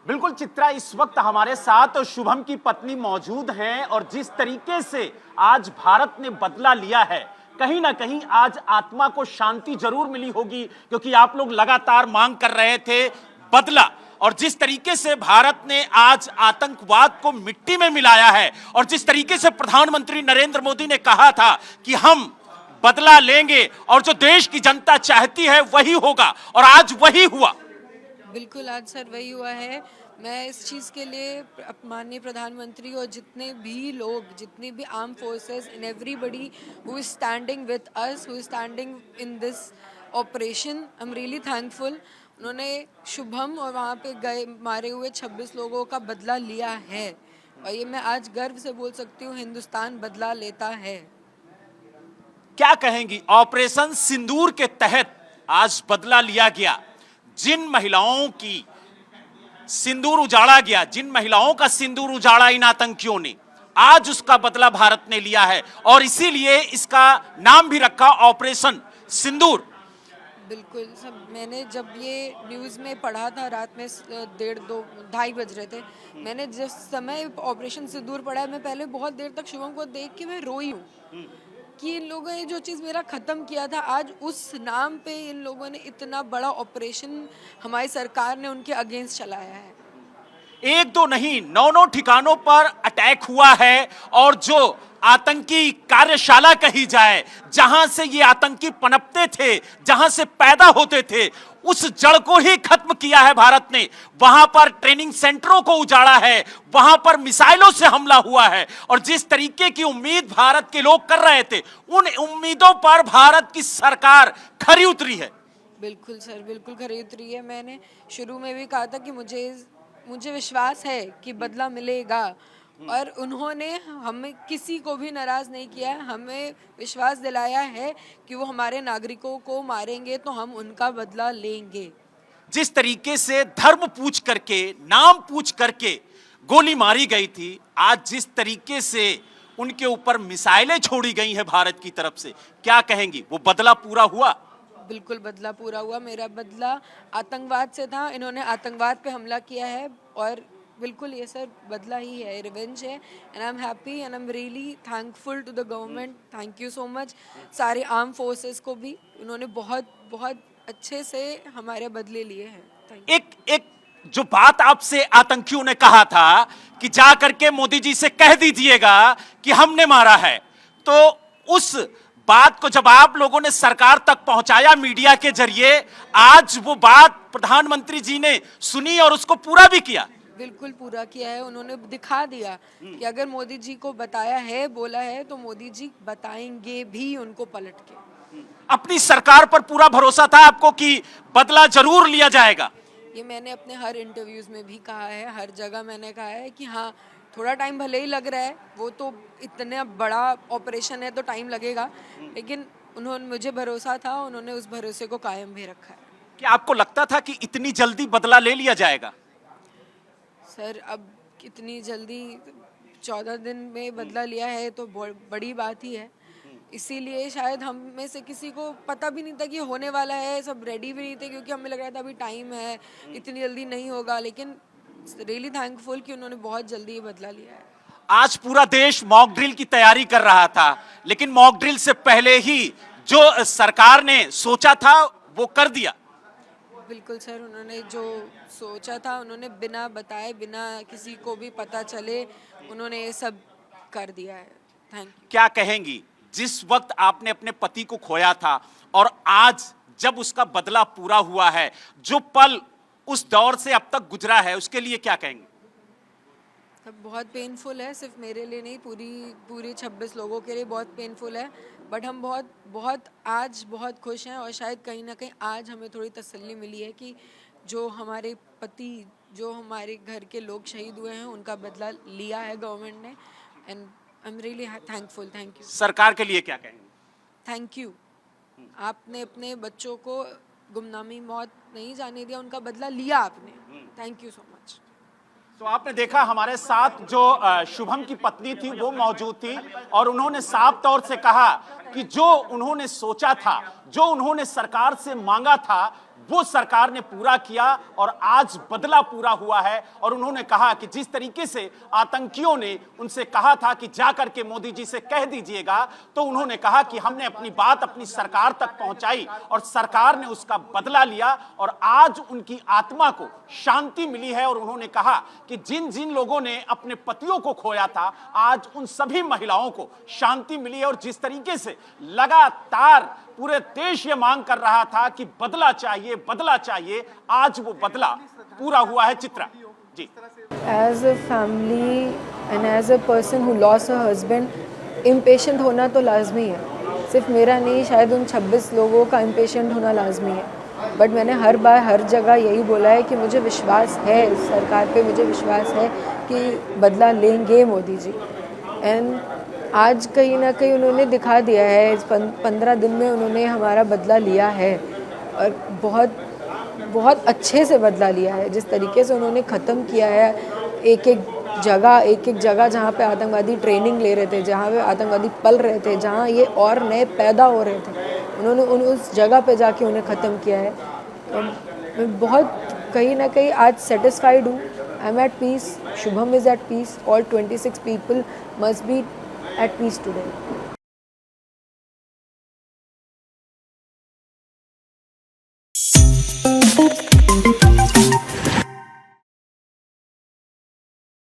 बिल्कुल चित्रा, इस वक्त हमारे साथ शुभम की पत्नी मौजूद हैं और जिस तरीके से आज भारत ने बदला लिया है, कहीं ना कहीं आज आत्मा को शांति जरूर मिली होगी, क्योंकि आप लोग लगातार मांग कर रहे थे बदला। और जिस तरीके से भारत ने आज आतंकवाद को मिट्टी में मिलाया है और जिस तरीके से प्रधानमंत्री नरेंद्र मोदी ने कहा था कि हम बदला लेंगे और जो देश की जनता चाहती है वही होगा, और आज वही हुआ। बिल्कुल, आज सर वही हुआ है। मैं इस चीज़ के लिए माननीय प्रधानमंत्री और जितने भी लोग, जितने भी arm forces and everybody who is standing with us, who is standing in this operation, I am really thankful. उन्होंने शुभम और वहाँ पे गए मारे हुए 26 लोगों का बदला लिया है, और ये मैं आज गर्व से बोल सकती हूँ, हिंदुस्तान बदला लेता है। क्या कहेंगी, ऑपरेशन सिंदूर के तहत आज बदला लिया गया। जिन महिलाओं की सिंदूर उजाड़ा गया, जिन महिलाओं का सिंदूर उजाड़ा इन आतंकियों ने, आज उसका बदला भारत ने लिया है और इसीलिए इसका नाम भी रखा ऑपरेशन सिंदूर। बिल्कुल सब, मैंने जब ये न्यूज़ में पढ़ा था रात में 1:30-2:30 बज रहे थे, मैंने जिस समय ऑपरेशन सिंदूर पढ़ा है, मैं पहले बहुत देर तक शुभम को देख के मैं रोई हूँ कि इन लोगों ने जो चीज़ मेरा ख़त्म किया था, आज उस नाम पे इन लोगों ने इतना बड़ा ऑपरेशन हमारी सरकार ने उनके अगेंस्ट चलाया है। एक दो नहीं, 9 ठिकानों पर अटैक हुआ है, और जो आतंकी कार्यशाला कही जाए, जहां से ये आतंकी पनपते थे, जहां से पैदा होते थे, उस जड़ को ही खत्म किया है भारत ने। वहां पर ट्रेनिंग सेंटरों को उजाड़ा है, वहां पर मिसाइलों से हमला हुआ है, और जिस तरीके की उम्मीद भारत के लोग कर रहे थे, उन उम्मीदों पर भारत की सरकार खरी उतरी है। बिल्कुल सर, बिल्कुल खरी उतरी है। मैंने शुरू में भी कहा था कि मुझे विश्वास है कि बदला मिलेगा, और उन्होंने हमें किसी को भी नाराज़ नहीं किया है। हमें विश्वास दिलाया है कि वो हमारे नागरिकों को मारेंगे तो हम उनका बदला लेंगे। जिस तरीके से धर्म पूछ करके, नाम पूछ करके गोली मारी गई थी, आज जिस तरीके से उनके ऊपर मिसाइलें छोड़ी गई हैं भारत की तरफ से, क्या कहेंगी, वो बदला पूरा हुआ? बिल्कुल बदला पूरा हुआ। मेरा बदला आतंकवाद से था, इन्होंने आतंकवाद पे हमला किया है, और बिल्कुल ये सर बदला ही है, रिवेंज है। And I am happy and I am really thankful to the government. Thank you so much. सारे आर्म फोर्सेस को भी, उन्होंने बहुत बहुत अच्छे से हमारे बदले लिए हैं। एक जो बात आपसे आतंकियों ने कहा था कि जा करके मोदी जी से कह दीजिएगा कि हमने मारा है, तो उस बात को जब आप लोगों ने सरकार तक पहुंचाया मीडिया के जरिए, आज वो बात प्रधानमंत्री जी ने सुनी और उसको पूरा भी किया। बिल्कुल पूरा किया है। उन्होंने दिखा दिया कि अगर मोदी जी को बताया है, बोला है, तो मोदी जी बताएंगे भी उनको पलट के। अपनी सरकार पर पूरा भरोसा था आपको कि बदला जरूर लिया जाएगा? ये मैंने अपने हर इंटरव्यूज में भी कहा है, हर जगह मैंने कहा है कि हाँ, थोड़ा टाइम भले ही लग रहा है, वो तो इतना बड़ा ऑपरेशन है तो टाइम लगेगा, लेकिन उन्होंने, मुझे भरोसा था, उन्होंने उस भरोसे को कायम भी रखा है। क्या आपको लगता था कि इतनी जल्दी बदला ले लिया जाएगा? सर, अब कितनी जल्दी, 14 दिन में बदला लिया है तो बड़ी बात ही है। इसीलिए शायद हम में से किसी को पता भी नहीं था कि होने वाला है, सब रेडी भी नहीं थे, क्योंकि हमें लग रहा था अभी टाइम है, इतनी जल्दी नहीं होगा। लेकिन रियली थैंकफुल कि उन्होंने बहुत जल्दी ये बदला लिया है। आज पूरा देश मॉक ड्रिल की तैयारी कर रहा था, लेकिन मॉक ड्रिल से पहले ही जो सरकार ने सोचा था वो कर दिया। बिल्कुल सर, उन्होंने जो सोचा था, उन्होंने बिना बताए, बिना किसी को भी पता चले, उन्होंने ये सब कर दिया है। Thank you. क्या कहेंगी, जिस वक्त आपने अपने पति को खोया था और आज जब उसका बदला पूरा हुआ है, जो पल उस दौर से अब तक गुजरा है, उसके लिए क्या कहेंगे? बहुत पेनफुल है, सिर्फ मेरे लिए नहीं, पूरी 26 लोगों के लिए बहुत पेनफुल है। बट हम बहुत आज बहुत खुश हैं, और शायद कहीं ना कहीं आज हमें थोड़ी तसल्ली मिली है कि जो हमारे पति, जो हमारे घर के लोग शहीद हुए हैं, उनका बदला लिया है गवर्नमेंट ने। And I am really thankful. Thank you. सरकार के लिए क्या कहेंगे? Thank you. आपने अपने बच्चों को गुमनामी मौत नहीं जाने दिया, उनका बदला लिया आपने। Thank you so much. तो आपने देखा हमारे साथ जो शुभम की पत्नी थी वो मौजूद थी, और उन्होंने साफ तौर से कहा कि जो उन्होंने सोचा था, जो उन्होंने सरकार से मांगा था, वो सरकार ने पूरा किया और आज बदला पूरा हुआ है। और उन्होंने कहा कि जिस तरीके से आतंकियों ने उनसे कहा था कि जाकर के मोदी जी से कह दीजिएगा, तो उन्होंने कहा कि हमने अपनी बात अपनी सरकार तक पहुंचाई और सरकार ने उसका बदला लिया और आज उनकी आत्मा को शांति मिली है। और उन्होंने कहा कि जिन जिन लोगों ने अपने पतियों को खोया था, आज उन सभी महिलाओं को शांति मिली है। और जिस तरीके से लगातार पूरे देश ये मांग कर रहा था कि बदला चाहिए, आज वो बदला पूरा हुआ है। Chitra ji, as a family and as a person who loss a husband, impatient होना तो लाजमी है। सिर्फ मेरा नहीं, शायद उन 26 लोगों का इम्पेशेंट होना लाजमी है। बट मैंने हर बार हर जगह यही बोला है कि मुझे विश्वास है इस सरकार पे, मुझे विश्वास है कि बदला लेंगे मोदी जी। एंड आज कहीं ना कहीं उन्होंने दिखा दिया है, इस 15 दिन में उन्होंने हमारा बदला लिया है और बहुत बहुत अच्छे से बदला लिया है। जिस तरीके से उन्होंने ख़त्म किया है एक एक जगह जहाँ पे आतंकवादी ट्रेनिंग ले रहे थे, जहाँ पे आतंकवादी पल रहे थे, जहाँ ये और नए पैदा हो रहे थे, उन्होंने उस जगह पे जाके उन्हें ख़त्म किया है। तो मैं बहुत कहीं ना कहीं आज सेटिस्फाइड हूँ। I am at peace, Shubham is at peace, all 26 people must be at peace today.